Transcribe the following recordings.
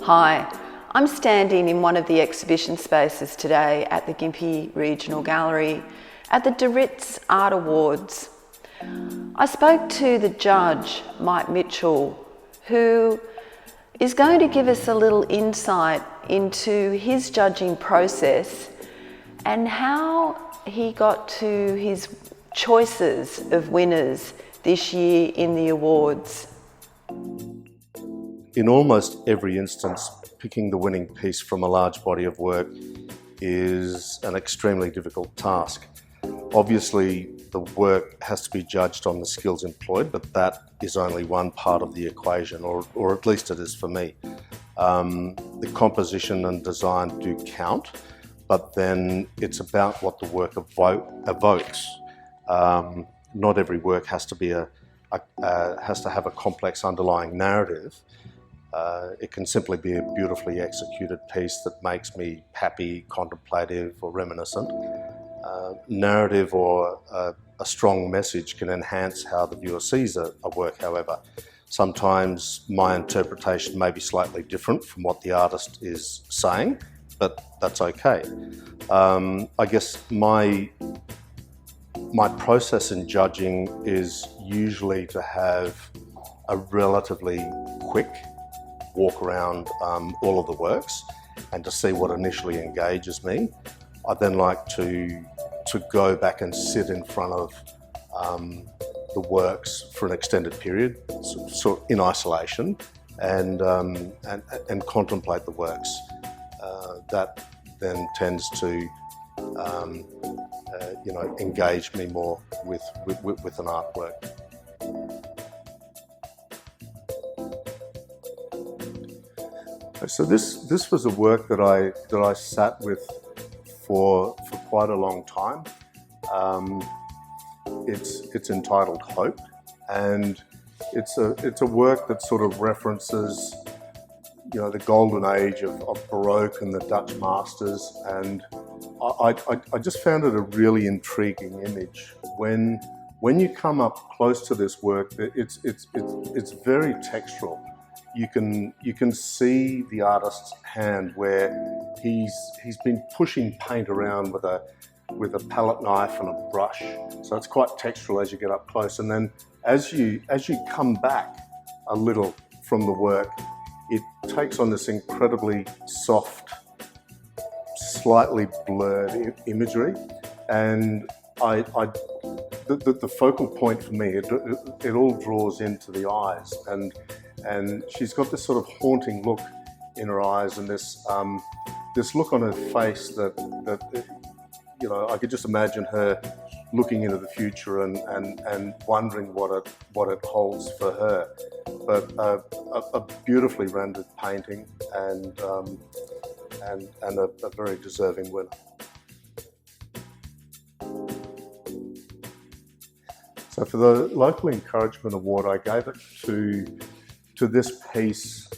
Hi, I'm standing in one of the exhibition spaces today at the Gympie Regional Gallery at the Rietz Art Awards. I spoke to the judge, Mike Mitchell, who is going to give us a little insight into his judging process and how he got to his choices of winners this year in the awards. In almost every instance, picking the winning piece from a large body of work is an extremely difficult task. Obviously, the work has to be judged on the skills employed, but that is only one part of the equation, or at least it is for me. The composition and design do count, but then it's about what the work evokes. Not every work has to have a complex underlying narrative. It can simply be a beautifully executed piece that makes me happy, contemplative, or reminiscent. Narrative or a strong message can enhance how the viewer sees a work, however. Sometimes my interpretation may be slightly different from what the artist is saying, but that's okay. I guess my process in judging is usually to have a relatively quick walk around all of the works and to see what initially engages me. I then like to go back and sit in front of the works for an extended period, sort of in isolation, and contemplate the works. That then tends to engage me more with an artwork. So this was a work that I sat with for quite a long time. It's entitled Hope, and it's a work that sort of references the golden age of Baroque and the Dutch masters, and I just found it a really intriguing image. When you come up close to this work, it's very textural. You can see the artist's hand where he's been pushing paint around with a palette knife and a brush. So it's quite textural as you get up close. And then as you come back a little from the work, it takes on this incredibly soft, slightly blurred imagery. And the focal point for me, it all draws into the eyes, and she's got this sort of haunting look in her eyes, and this look on her face that I could just imagine her looking into the future and wondering what it holds for her. But a beautifully rendered painting, and a very deserving winner. So for the Local Encouragement Award, I gave it to this piece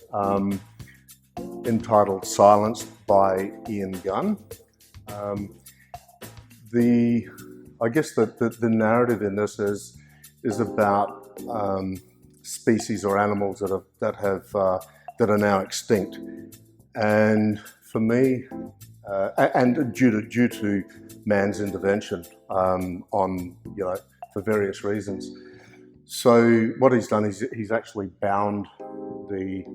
entitled Silenced by Ian Gunn. I guess the narrative in this is about species or animals that are now extinct, and for me, and due to man's intervention for various reasons. So what he's done is he's actually bound the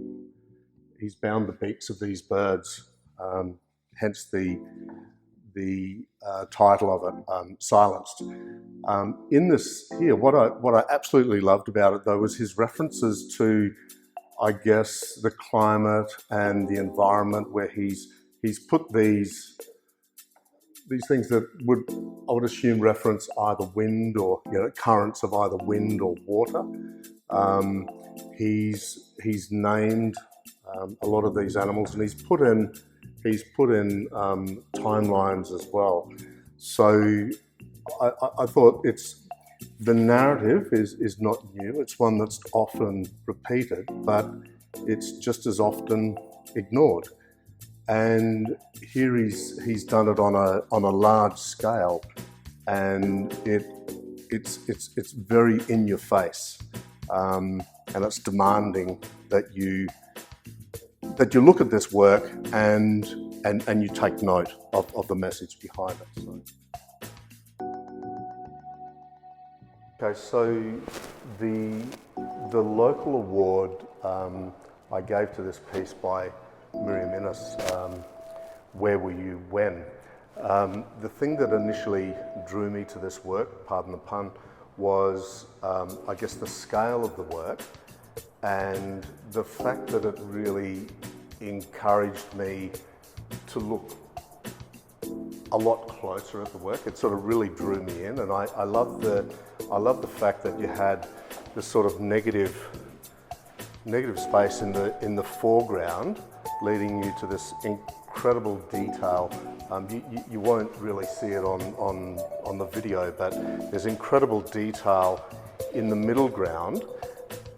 beaks of these birds, hence the title of it, Silenced. In this here, what I absolutely loved about it though was his references to, I guess, the climate and the environment, where he's put these things that I would assume reference either wind or currents of either wind or water. He's named a lot of these animals, and he's put in timelines as well. So I thought the narrative is not new. It's one that's often repeated, but it's just as often ignored. And here he's done it on a large scale, and it's very in your face, and it's demanding that you that you look at this work and you take note of the message behind it. Okay, so the local award I gave to this piece by Miriam Innes, Where Were You When? The thing that initially drew me to this work, pardon the pun, was I guess the scale of the work and the fact that it really encouraged me to look a lot closer at the work. It sort of really drew me in, and I love the fact that you had this sort of negative space in the foreground, leading you to this incredible detail. You won't really see it on the video, but there's incredible detail in the middle ground,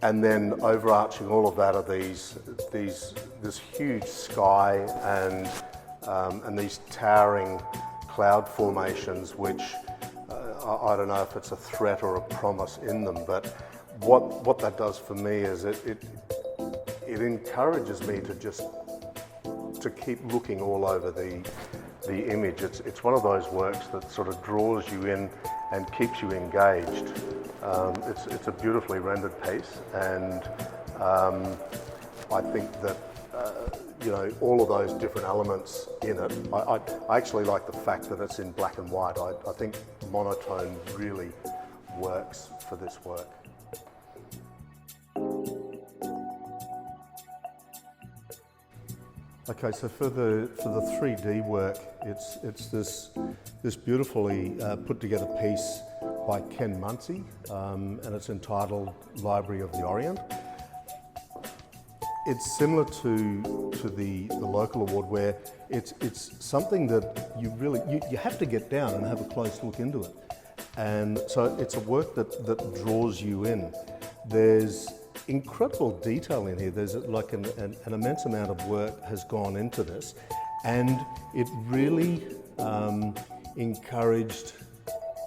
and then overarching all of that are this huge sky and these towering cloud formations, which I don't know if it's a threat or a promise in them, but what that does for me is it encourages me to keep looking all over the image. It's one of those works that sort of draws you in and keeps you engaged. It's a beautifully rendered piece, and I think that all of those different elements in it. I actually like the fact that it's in black and white. I think monotone really works for this work. Okay, so for the 3D work, it's this beautifully put together piece by Ken Munsey, and it's entitled Library of the Orient. It's similar to the local award, where it's something that you have to get down and have a close look into it, and so it's a work that draws you in. There's incredible detail in here. There's like an immense amount of work has gone into this, and it really encouraged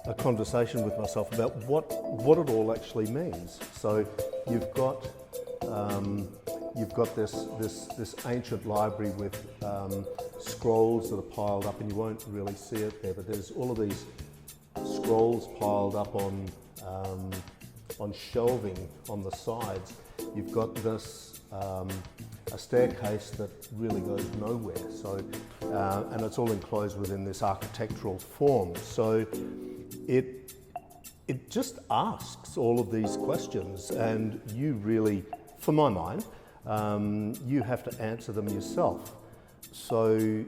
a conversation with myself about what it all actually means. So you've got this ancient library with scrolls that are piled up, and you won't really see it there, but there's all of these scrolls piled up on shelving on the sides. You've got this a staircase that really goes nowhere. So and it's all enclosed within this architectural form. So it just asks all of these questions, and you really, for my mind, you have to answer them yourself. So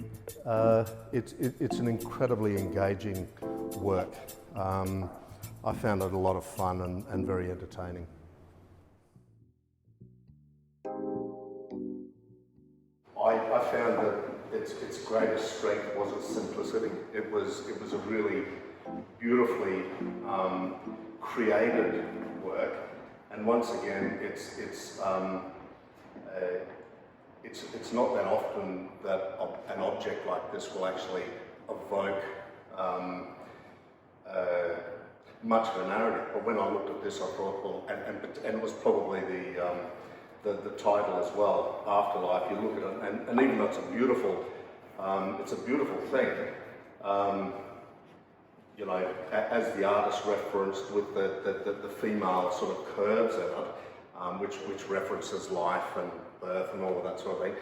it's an incredibly engaging work. I found it a lot of fun and very entertaining. I found that its greatest strength was its simplicity. It was a really beautifully created work, and once again, it's not that often that an object like this will actually evoke much of a narrative. But when I looked at this, I thought, well, and it was probably the title as well, Afterlife. You look at it, and even though it's a beautiful thing. As the artist referenced, with the female sort of curves in it, which references life and birth and all of that sort of thing.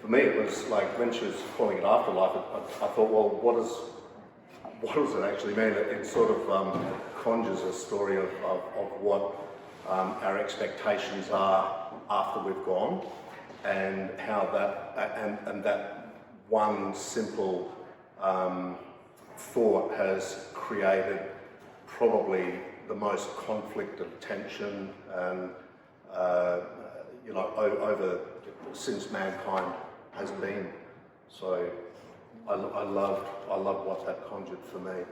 For me, it was like when she was calling it Afterlife, I thought, well, what does it actually mean? It sort of conjures a story of what our expectations are after we've gone, and how that one simple thought has created probably the most conflict and tension and over since mankind has been. So I love what that conjured for me.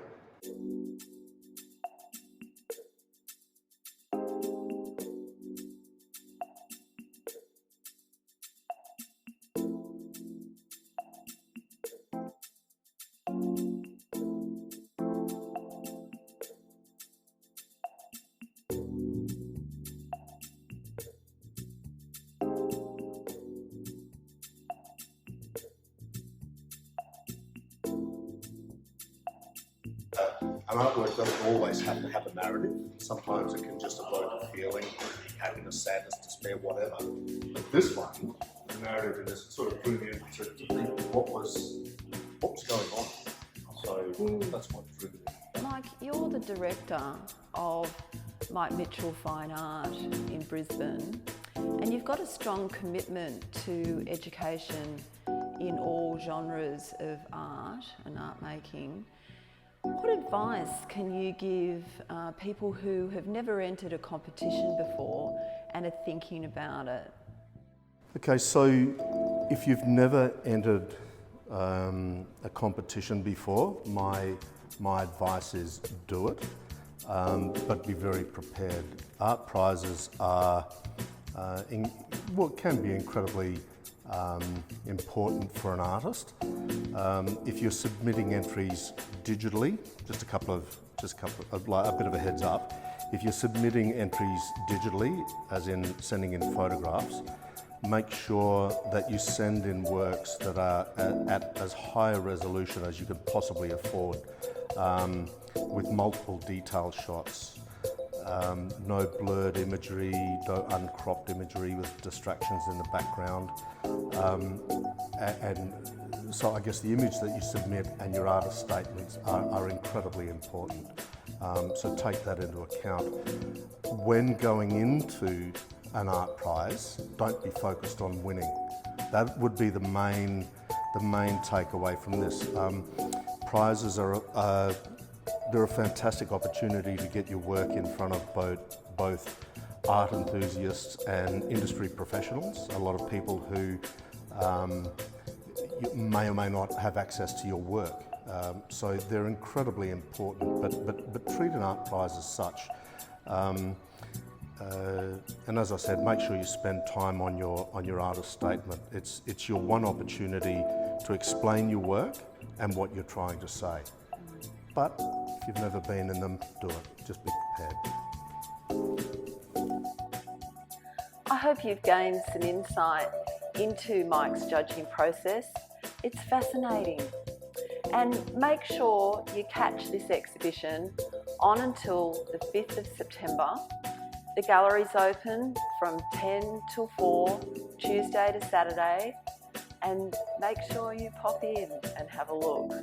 artwork doesn't always have to have a narrative. Sometimes it can just evoke a feeling, happiness, sadness, despair, whatever. But this one, the narrative in this sort of drew me in to think what was going on. So that's what drew me in. Mike, you're the director of Mike Mitchell Fine Art in Brisbane, and you've got a strong commitment to education in all genres of art and art making. What advice can you give people who have never entered a competition before and are thinking about it? Okay, so if you've never entered a competition before, my advice is do it, but be very prepared. Art prizes are, can be incredibly important for an artist. If you're submitting entries digitally, just a bit of a heads up. If you're submitting entries digitally, as in sending in photographs, make sure that you send in works that are at as high a resolution as you could possibly afford, with multiple detail shots. No blurred imagery, no uncropped imagery with distractions in the background. And so I guess the image that you submit and your artist statements are incredibly important. So take that into account. When going into an art prize, don't be focused on winning. That would be the main takeaway from this. Prizes they're a fantastic opportunity to get your work in front of both art enthusiasts and industry professionals, a lot of people who may or may not have access to your work. So they're incredibly important, but treat an art prize as such. And as I said, make sure you spend time on your artist statement. It's your one opportunity to explain your work and what you're trying to say. But if you've never been in them, do it. Just be prepared. I hope you've gained some insight into Mike's judging process. It's fascinating. And make sure you catch this exhibition on until the 5th of September. The gallery's open from 10 till 4, Tuesday to Saturday, and make sure you pop in and have a look.